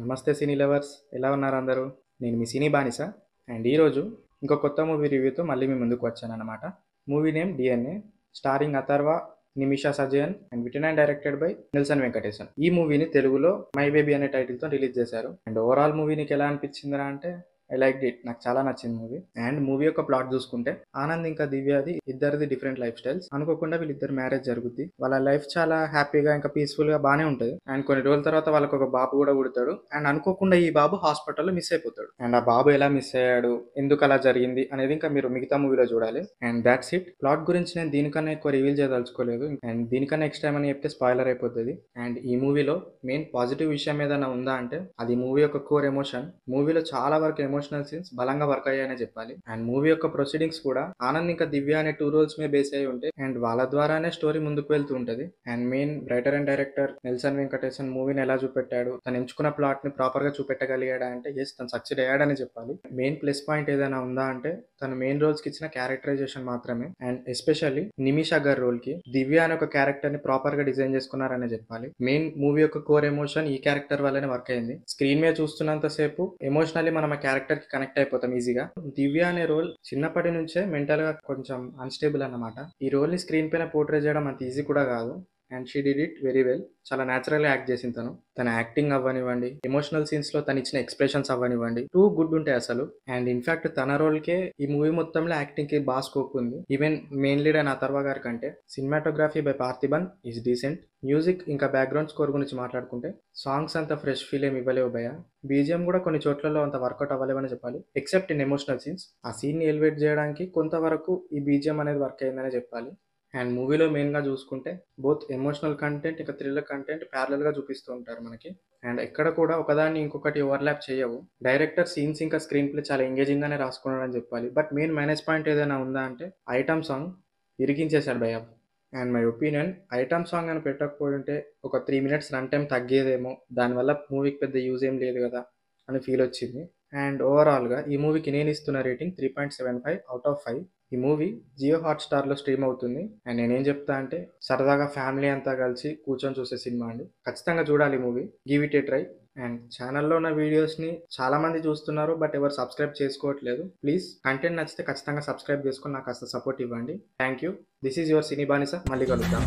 నమస్తే cine lovers, ఎలా ఉన్నారు అందరూ? నేను మీ సినీ బానిస. అండ్ ఈరోజు ఇంకో కొత్త మూవీ రివ్యూతో మళ్ళీ మీ ముందుకు వచ్చానన్నమాట. Movie name DNA, starring Atharvaa, Nimisha Sajayan and విటన్ and directed by Nelson Venkatesan. ఈ మూవీని తెలుగులో మై బేబీ అనే టైటిల్తో రిలీజ్ చేశారు. అండ్ ఓవరాల్ మూవీ నీకు ఎలా అనిపించిందిరా అంటే ఐ లైక్ ఇట్. నాకు చాలా నచ్చింది మూవీ. అండ్ మూవీ యొక్క ప్లాట్ చూసుకుంటే ఆనంద్ ఇంకా దివ్యది ఇద్దరిది డిఫరెంట్ లైఫ్ స్టైల్స్. అనుకోకుండా వీళ్ళిద్దరు మ్యారేజ్ జరుగుద్ది. వాళ్ళ లైఫ్ చాలా హ్యాపీగా ఇంకా పీస్ఫుల్ గా బానే ఉంటుంది. అండ్ కొన్ని రోజుల తర్వాత వాళ్ళకి ఒక బాబు కూడా పుడతాడు. అండ్ అనుకోకుండా ఈ బాబు హాస్పిటల్లో మిస్ అయిపోతాడు. అండ్ ఆ బాబు ఎలా మిస్ అయ్యాడు, ఎందుకు అలా జరిగింది అనేది ఇంకా మీరు మిగతా మూవీలో చూడాలి. And that's it. ప్లాట్ గురించి నేను దీనికన్నా ఎక్కువ రివీల్ చేయదలుచుకోలేదు. అండ్ దీనికన్నా ఎక్స్ట్రా అని చెప్తే స్పాయిలర్ అయిపోతుంది. అండ్ ఈ మూవీలో మెయిన్ పాజిటివ్ విషయం ఏదైనా ఉందా అంటే అది మూవీ యొక్క కోర్ ఎమోషన్. మూవీలో చాలా వరకు ఎమోషనల్ సీన్స్ బలంగా వర్క్ అయ్యాయనే చెప్పాలి. అండ్ మూవీ యొక్క ప్రొసీడింగ్స్ కూడా ఆనంద్ ఇంకా దివ్య అనే టూ రోల్స్ మీద బేస్ అయి ఉంటాయి. అండ్ వాళ్ళ ద్వారానే స్టోరీ ముందుకు వెళ్తూ ఉంటది. And main writer and director Nelson Venkatesan మూవీని ఎలా చూపెట్టాడు, తను ఎంచుకున్న ప్లాట్ ని ప్రాపర్ గా చూపెట్టగలిగాడా అంటే ఎస్, తను సక్సెడ్ అయ్యాడని చెప్పాలి. మెయిన్ ప్లస్ పాయింట్ ఏదైనా ఉందా అంటే తను మెయిన్ రోల్స్ కి ఇచ్చిన క్యారెక్టరైజేషన్ మాత్రమే. అండ్ ఎస్పెషల్లీ నిమిషా గారి రోల్ కి దివ్య అనే ఒక క్యారెక్టర్ ని ప్రాపర్ గా డిజైన్ చేసుకున్నారనే చెప్పాలి. మెయిన్ మూవీ యొక్క కోర్ ఎమోషన్ ఈ క్యారెక్టర్ వల్లనే వర్క్ అయింది. స్క్రీన్ మీద చూస్తున్నంత సేపు ఎమోషనల్లీ మనం ఆ క్యారెక్టర్ కి కనెక్ట్ అయిపోతాం ఈజీగా. దివ్య అనే రోల్ చిన్నప్పటి నుంచే మెంటల్ గా కొంచెం అన్స్టేబుల్ అన్నమాట. ఈ రోల్ ని స్క్రీన్ పైన పోర్ట్రే చేయడం అంత ఈజీ కూడా కాదు. And she did it very well. చాలా న్యాచురల్ గా యాక్ట్ చేసింది తన యాక్టింగ్ అవ్వనివ్వండి, ఎమోషనల్ సీన్స్ లో తను ఇచ్చిన ఎక్స్ప్రెషన్స్ అవ్వనివ్వండి, టూ గుడ్ ఉంటాయి అసలు. అండ్ ఇన్ఫాక్ట్ తన రోల్ కే ఈ మూవీ మొత్తంలో యాక్టింగ్ కి బాగా స్కోప్ ఉంది. ఈవెన్ మెయిన్ లీడ్ అయిన అథర్వ గారి కంటే. Cinematography by Parthiban is decent. Music ఇంకా బ్యాక్గ్రౌండ్ స్కోర్ గురించి మాట్లాడుకుంటే సాంగ్స్ అంత ఫ్రెష్ ఫీల్ ఏమి ఇవ్వలేవు భయ. బీజిఎం కూడా కొన్ని చోట్లలో అంత వర్కౌట్ అవ్వలేవని చెప్పాలి, ఎక్సెప్ట్ ఇన్ ఎమోషనల్ సీన్స్. ఆ సీన్ ని ఎలివేట్ చేయడానికి కొంతవరకు ఈ బీజిఎం అనేది వర్క్ అయిందనే చెప్పాలి. అండ్ మూవీలో మెయిన్గా చూసుకుంటే బోత్ ఎమోషనల్ కంటెంట్ ఇంకా థ్రిల్లర్ కంటెంట్ ప్యారలల్గా చూపిస్తూ ఉంటారు మనకి. అండ్ ఎక్కడ కూడా ఒకదాన్ని ఇంకొకటి ఓవర్లాప్ చేయవు. డైరెక్టర్ సీన్స్ ఇంకా స్క్రీన్ ప్లే చాలా ఎంగేజింగ్గానే రాసుకున్నాడని చెప్పాలి. బట్ మెయిన్ మైనస్ పాయింట్ ఏదైనా ఉందా అంటే ఐటమ్ సాంగ్ ఇరికించేశాడు భయ్య. And my opinion, item song అని పెట్టకపోయింటే ఒక 3 minutes రన్ టైం తగ్గేదేమో, దానివల్ల మూవీకి పెద్ద యూజ్ ఏం లేదు కదా అని ఫీల్ వచ్చింది. అండ్ ఓవరాల్గా ఈ మూవీకి నేను ఇస్తున్న రేటింగ్ 3.75/5. ఈ మూవీ జియో హాట్స్టార్లో స్ట్రీమ్ అవుతుంది. అండ్ నేనేం చెప్తా అంటే సరదాగా ఫ్యామిలీ అంతా కలిసి కూర్చొని చూసే సినిమా అండి. ఖచ్చితంగా చూడాలి movie. Give it A try. And ఛానల్లో ఉన్న వీడియోస్ని చాలా మంది చూస్తున్నారు, బట్ ఎవరు సబ్స్క్రైబ్ చేసుకోవట్లేదు. ప్లీజ్ కంటెంట్ నచ్చితే ఖచ్చితంగా సబ్స్క్రైబ్ చేసుకొని నాకు కాస్త సపోర్ట్ ఇవ్వండి. Thank you. This is your Cine Banisa. మళ్ళీ కలుద్దాం.